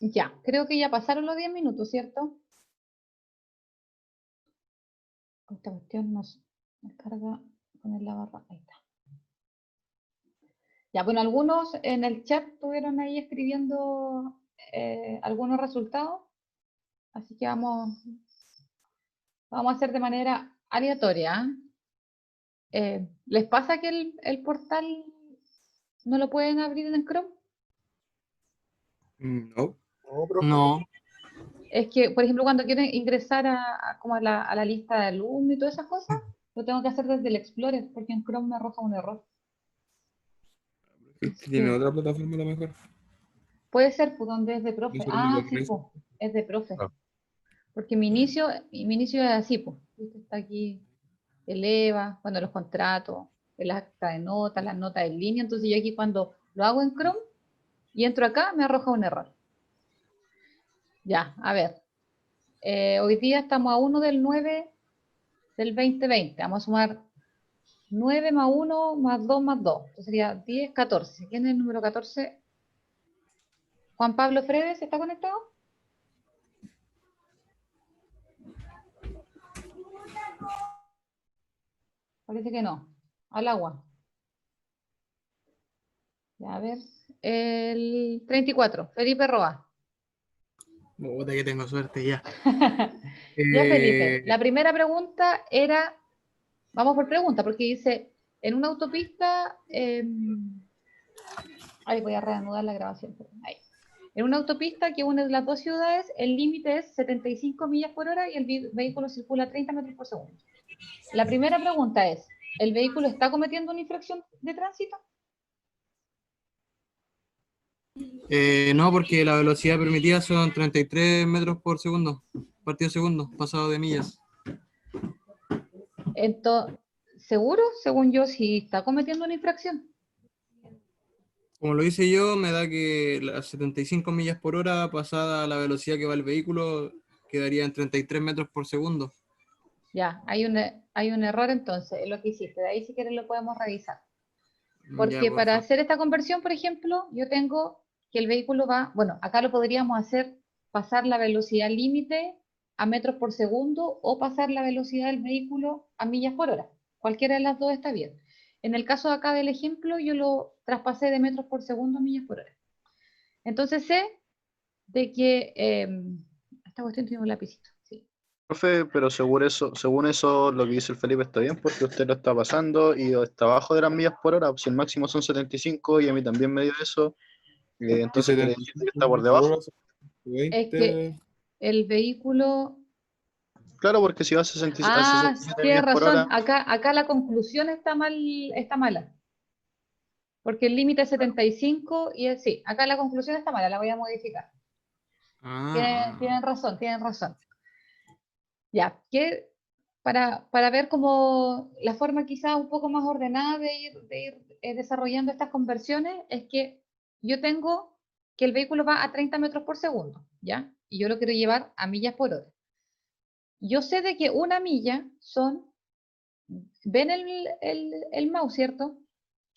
Ya, creo que ya pasaron los 10 minutos, ¿cierto? Esta cuestión nos carga con la barra. Ahí está. Ya, bueno, algunos en el chat estuvieron ahí escribiendo algunos resultados, así que vamos a hacer de manera aleatoria. ¿Les pasa que el portal no lo pueden abrir en Chrome? No. No, profe. No. Es que, por ejemplo, cuando quiero ingresar como a la lista de alumnos y todas esas cosas, lo tengo que hacer desde el Explorer, porque en Chrome me arroja un error. Es que tiene otra plataforma a lo mejor. Puede ser, pues, donde es de profe. Eso es lo Ah, que sí, parece. pues, es de profe. Ah. Porque mi inicio es así, pues. ¿Viste? Está aquí el EVA, bueno, los contratos, el acta de notas, las notas en línea. Entonces yo aquí cuando lo hago en Chrome y entro acá, me arroja un error. Ya, a ver. Hoy día estamos a 1 del 9 del 2020. Vamos a sumar 9 más 1 más 2 más 2. Entonces sería 10, 14. ¿Quién es el número 14? Juan Pablo Fredes, ¿está conectado? Parece que no. Al agua. Ya, a ver. El 34, Felipe Roa. Puta que tengo suerte ya. Ya, Felipe. La primera pregunta era, vamos por pregunta, porque dice, en una autopista, ahí voy a reanudar la grabación. Ahí. En una autopista que une las dos ciudades, el límite es 75 millas por hora y el vehículo circula a 30 metros por segundo. La primera pregunta es, ¿el vehículo está cometiendo una infracción de tránsito? No, porque la velocidad permitida son 33 metros por segundo. Partido segundo, pasado de millas. Entonces, ¿seguro? Según yo, si está cometiendo una infracción. Como lo hice yo, me da que las 75 millas por hora pasada a la velocidad que va el vehículo quedaría en 33 metros por segundo. Ya, hay un error entonces en lo que hiciste. De ahí si quieres lo podemos revisar. Ya, Porque por para favor. hacer esta conversión, por ejemplo, yo tengo que el vehículo va, bueno, acá lo podríamos hacer pasar la velocidad límite a metros por segundo o pasar la velocidad del vehículo a millas por hora. Cualquiera de las dos está bien. En el caso acá del ejemplo, yo lo traspasé de metros por segundo a millas por hora. Entonces sé de que esta cuestión tiene un lapicito. Sí. Profe, pero según eso, lo que dice el Felipe está bien porque usted lo está pasando y está abajo de las millas por hora. Si el máximo son 75 y a mí también me dio eso, entonces quiere decir que está por debajo. Es que el vehículo... Claro, porque si va a 67 tienes millas por razón. hora, Acá la conclusión está mala. Porque el límite es 75 y sí, acá la conclusión está mala, la voy a modificar. Tienen razón. Ya, que para ver como la forma quizá un poco más ordenada de ir desarrollando estas conversiones es que yo tengo que el vehículo va a 30 metros por segundo, ¿ya? Y yo lo quiero llevar a millas por hora. Yo sé de que una milla son, ¿ven el mouse, cierto?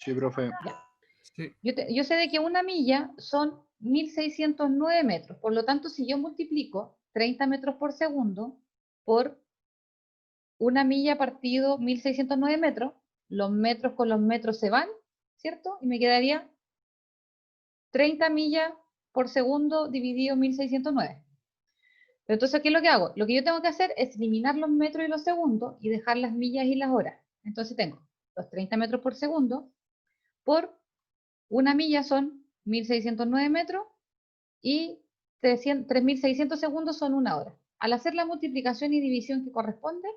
sí, profe. Ya. Sí. Yo sé de que una milla son 1609 metros, por lo tanto, si yo multiplico 30 metros por segundo por una milla partido 1609 metros, los metros con los metros se van, ¿cierto? Y me quedaría 30 millas por segundo dividido 1609. Pero entonces, ¿qué es lo que hago? Lo que yo tengo que hacer es eliminar los metros y los segundos y dejar las millas y las horas. Entonces tengo los 30 metros por segundo por una milla son 1609 metros y 3600 segundos son una hora. Al hacer la multiplicación y división que corresponde,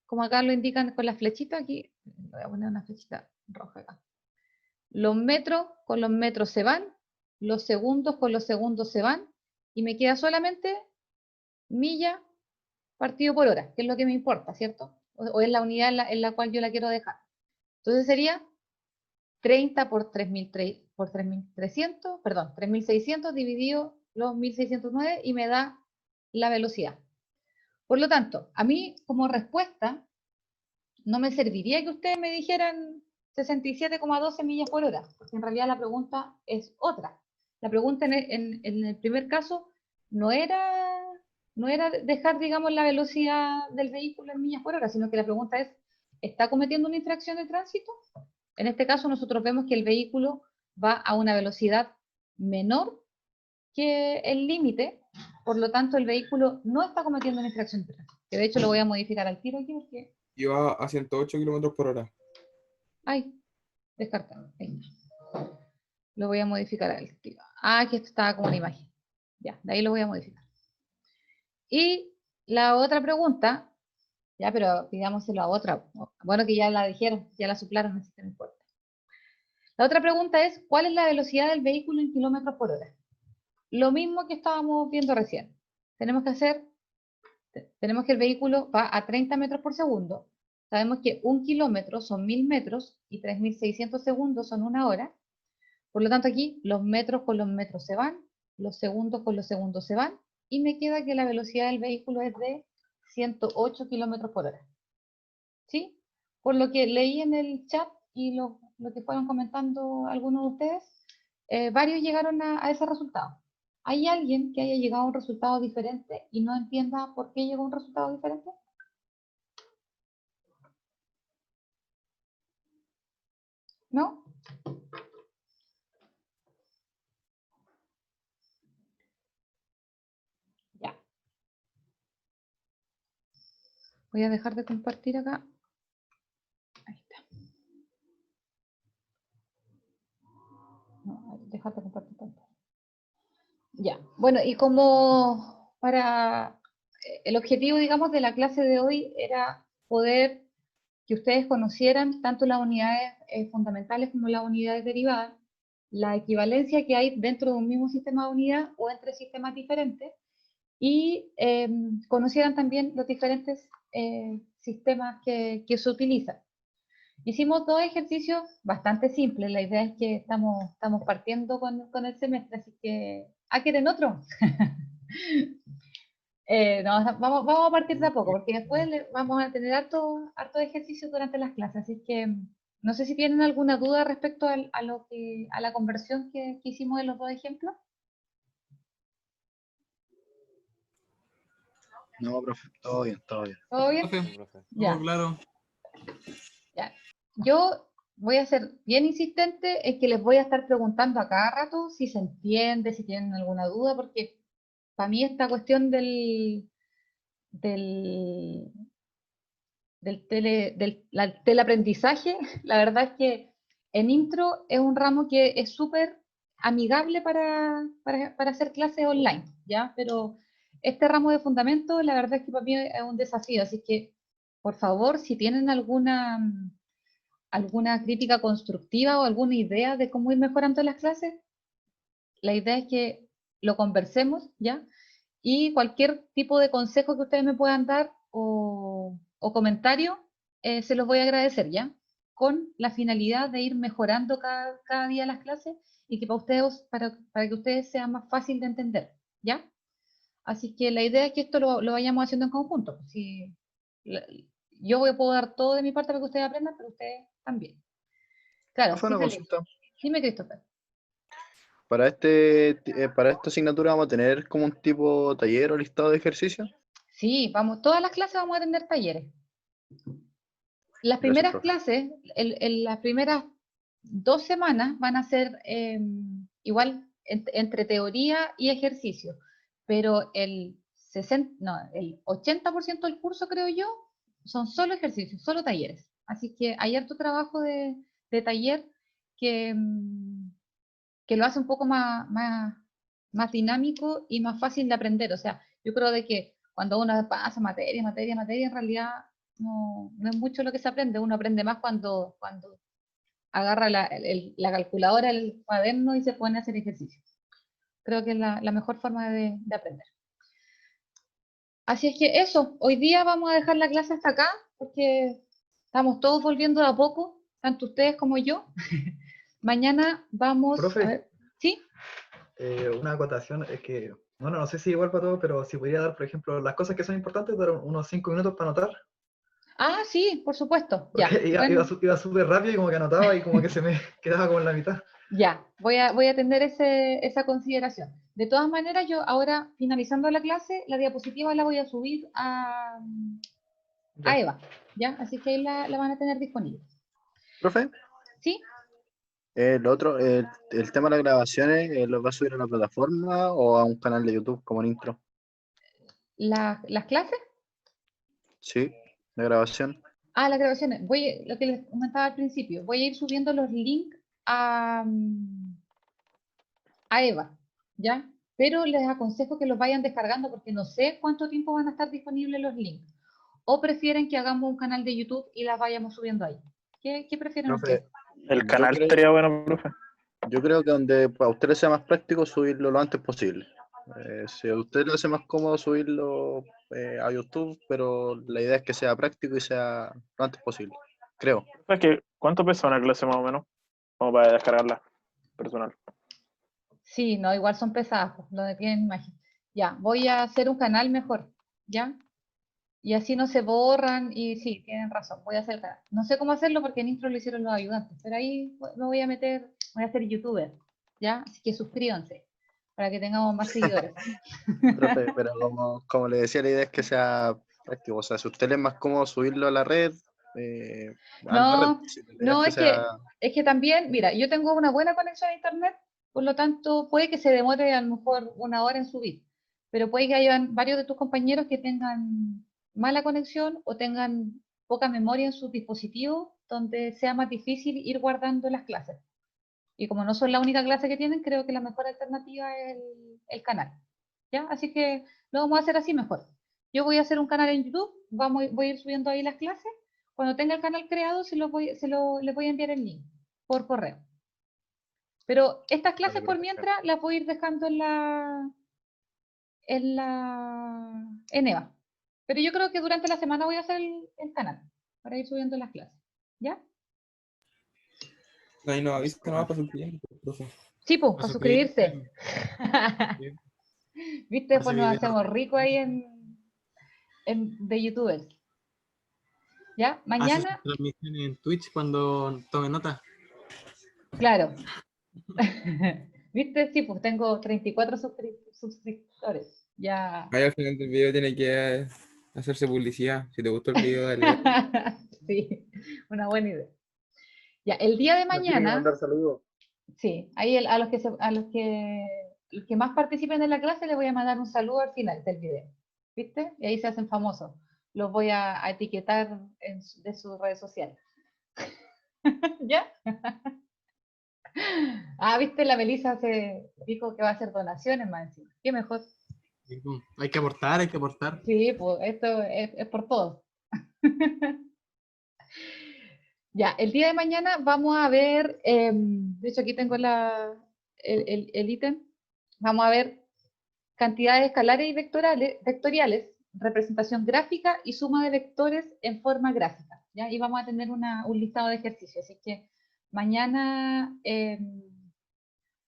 como acá lo indican con la flechita, aquí voy a poner una flechita roja acá. Los metros con los metros se van, los segundos con los segundos se van, y me queda solamente milla partido por hora, que es lo que me importa, ¿cierto? O es la unidad en la cual yo la quiero dejar. Entonces sería 30 por 3.300, perdón, 3.600 dividido los 1.609 y me da la velocidad. Por lo tanto, a mí como respuesta no me serviría que ustedes me dijeran 67,12 millas por hora, porque en realidad la pregunta es otra. la pregunta en el primer caso no era dejar, digamos, la velocidad del vehículo en millas por hora, sino que la pregunta es, ¿está cometiendo una infracción de tránsito? En este caso nosotros vemos que el vehículo va a una velocidad menor que el límite, por lo tanto el vehículo no está cometiendo una infracción de tránsito. Que de hecho lo voy a modificar al tiro aquí porque... Iba a 108 kilómetros por hora. Ay, descartado. Ahí está. Lo voy a modificar al tiro. Ah, aquí estaba como una imagen. Ya, de ahí lo voy a modificar. Y la otra pregunta, ya, pero pidámoselo a otra. Bueno, que ya la dijeron, ya la suplaron, así que no importa. La otra pregunta es, ¿cuál es la velocidad del vehículo en kilómetros por hora? Lo mismo que estábamos viendo recién. Tenemos que el vehículo va a 30 metros por segundo. Sabemos que 1 kilómetro son 1000 metros y 3600 segundos son 1 hora. Por lo tanto, aquí los metros con los metros se van, los segundos con los segundos se van, y me queda que la velocidad del vehículo es de 108 kilómetros por hora. ¿Sí? Por lo que leí en el chat y lo que fueron comentando algunos de ustedes, varios llegaron a ese resultado. ¿Hay alguien que haya llegado a un resultado diferente y no entienda por qué llegó a un resultado diferente? ¿No? Ya. Voy a dejar de compartir acá. Ahí está. No, dejar de compartir pantalla. Ya. Bueno, y como para el objetivo, digamos, de la clase de hoy era poder que ustedes conocieran tanto las unidades fundamentales como las unidades derivadas, la equivalencia que hay dentro de un mismo sistema de unidad o entre sistemas diferentes, y conocieran también los diferentes sistemas que se utilizan. Hicimos 2 ejercicios bastante simples, la idea es que estamos partiendo con el semestre, así que... ¿Ah, quieren otro? No, vamos a partir de a poco, porque después vamos a tener harto ejercicios durante las clases, así que no sé si tienen alguna duda respecto a la conversión que hicimos en los 2 ejemplos. No, profe, todo bien, todo bien. ¿Todo bien? Profe, Ya. todo claro. Ya. Yo voy a ser bien insistente en que les voy a estar preguntando a cada rato si se entiende, si tienen alguna duda, porque para mí esta cuestión del teleaprendizaje, la verdad es que en intro es un ramo que es súper amigable para hacer clases online, ¿ya? Pero este ramo de fundamentos, la verdad es que para mí es un desafío, así que, por favor, si tienen alguna crítica constructiva o alguna idea de cómo ir mejorando las clases, la idea es que lo conversemos, ¿ya? Y cualquier tipo de consejo que ustedes me puedan dar o comentario, se los voy a agradecer, ¿ya? Con la finalidad de ir mejorando cada día las clases y que para que ustedes sea más fácil de entender, ¿ya? Así que la idea es que esto lo vayamos haciendo en conjunto. Si, puedo dar todo de mi parte para que ustedes aprendan, pero ustedes también. Claro, Profe, sí, una Felipe. consulta. Dime, Christopher. Para esta asignatura vamos a tener como un tipo taller o listado de ejercicios. Sí, todas las clases vamos a tener talleres. Las Gracias, primeras profe. clases, las primeras 2 semanas van a ser igual entre teoría y ejercicio, pero el 80% del curso, creo yo, son solo ejercicios, solo talleres. Así que hay harto trabajo de taller que lo hace un poco más dinámico y más fácil de aprender. O sea, yo creo de que cuando uno pasa materia, en realidad no es mucho lo que se aprende. Uno aprende más cuando agarra la calculadora, el cuaderno y se pone a hacer ejercicio. Creo que es la mejor forma de aprender. Así es que eso, hoy día vamos a dejar la clase hasta acá, porque estamos todos volviendo de a poco, tanto ustedes como yo. Mañana vamos Profe. a ver. ¿Sí? Una acotación es que, bueno, no sé si igual para todos, pero si podría dar, por ejemplo, las cosas que son importantes, dar unos 5 minutos para anotar. Ah, sí, por supuesto. Ya. Porque Bueno, iba súper rápido y como que anotaba y como que se me quedaba como en la mitad. Ya, voy a tener esa consideración. De todas maneras, yo ahora, finalizando la clase, la diapositiva la voy a subir a Ya. Eva, ¿ya? Así que ahí la van a tener disponible. Profe, ¿Sí? lo otro, el tema de las grabaciones, ¿lo va a subir a la plataforma o a un canal de YouTube como en intro? ¿Las clases? Sí, de grabación. Ah, las grabaciones. Lo que les comentaba al principio, voy a ir subiendo los links a Eva, ¿ya? Pero les aconsejo que los vayan descargando porque no sé cuánto tiempo van a estar disponibles los links. O prefieren que hagamos un canal de YouTube y las vayamos subiendo ahí. ¿Qué prefieren Profe, ustedes? El yo canal creo, estaría bueno, profe. yo creo que donde para ustedes sea más práctico subirlo lo antes posible. Si a usted le hace más cómodo subirlo a YouTube, pero la idea es que sea práctico y sea lo antes posible, creo. ¿Cuánto pesa una clase más o menos? Como para descargarla personal. Sí, no, igual son pesadas, pues, donde tienen imagen. Ya, voy a hacer un canal mejor, ¿ya? Y así no se borran y sí, tienen razón, voy a hacer el canal. No sé cómo hacerlo porque en intro lo hicieron los ayudantes, pero ahí me voy a meter, voy a ser youtuber, ¿ya? Así que suscríbanse para que tengamos más seguidores. Profe, pero como le decía, la idea es que sea práctico. O sea, si a usted le es más cómodo subirlo a la red, a la red. No, Sí, la idea es no, que sea. es que también, mira, yo tengo una buena conexión a internet, por lo tanto puede que se demore a lo mejor una hora en subir, pero puede que hayan varios de tus compañeros que tengan mala conexión o tengan poca memoria en sus dispositivos, donde sea más difícil ir guardando las clases. Y como no son la única clase que tienen, creo que la mejor alternativa es el canal. ¿Ya? Así que lo vamos a hacer así mejor. Yo voy a hacer un canal en YouTube, voy a ir subiendo ahí las clases. Cuando tenga el canal creado, les voy a enviar el link por correo. Pero estas clases Vale, por profe. mientras las voy a ir dejando en Eva. Pero yo creo que durante la semana voy a hacer el canal para ir subiendo las clases. ¿Ya? Ahí nos avisa nomás para suscribirnos, profe. Sí, pues, Para para suscribirse. Sí. ¿Viste? Por Pues ese nos video. hacemos ricos ahí de youtubers. ¿Ya? Hace sus Mañana, transmisiones en Twitch cuando tome nota. claro. ¿Viste? Sí, pues tengo 34 suscriptores. Ya. Ahí al final del video tiene que hacerse publicidad. Si te gustó el video, dale like. Sí, una buena idea. Ya, el día de Nos tiene que mañana, mandar saludos. sí, ahí los que más participen en la clase les voy a mandar un saludo al final del video. ¿Viste? Y ahí se hacen famosos. Los voy a etiquetar de sus redes sociales. ¿Ya? Ah, ¿viste? La Melissa se dijo que va a hacer donaciones más encima. ¿Qué mejor? Hay que aportar, hay que aportar. Sí, pues esto es por todo. Ya, el día de mañana vamos a ver, de hecho aquí tengo el ítem, vamos a ver cantidades escalares y vectoriales, representación gráfica y suma de vectores en forma gráfica, ¿ya? Y vamos a tener un listado de ejercicios, así que mañana,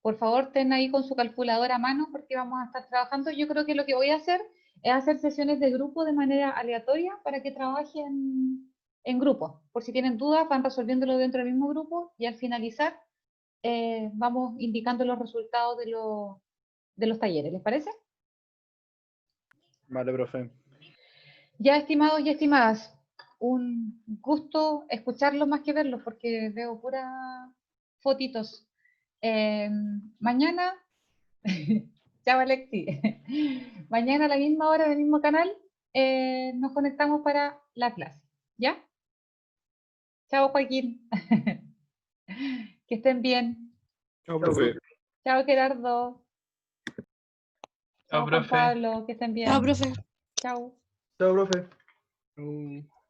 por favor, ten ahí con su calculadora a mano porque vamos a estar trabajando. Yo creo que lo que voy a hacer es hacer sesiones de grupo de manera aleatoria para que trabajen en grupo. Por si tienen dudas, van resolviéndolo dentro del mismo grupo y al finalizar vamos indicando los resultados de los talleres. ¿Les parece? Vale, profe. Ya, estimados y estimadas, un gusto escucharlos más que verlos porque veo puras fotitos. Mañana, chao Alexi, mañana a la misma hora, en el mismo canal, nos conectamos para la clase. ¿Ya? Chao Joaquín. Que estén bien. Chao, Chao, profe. Chao Gerardo. Chao Juan profe. Pablo. Que estén bien. Chao, profe. Chao. Chao, profe. Chao.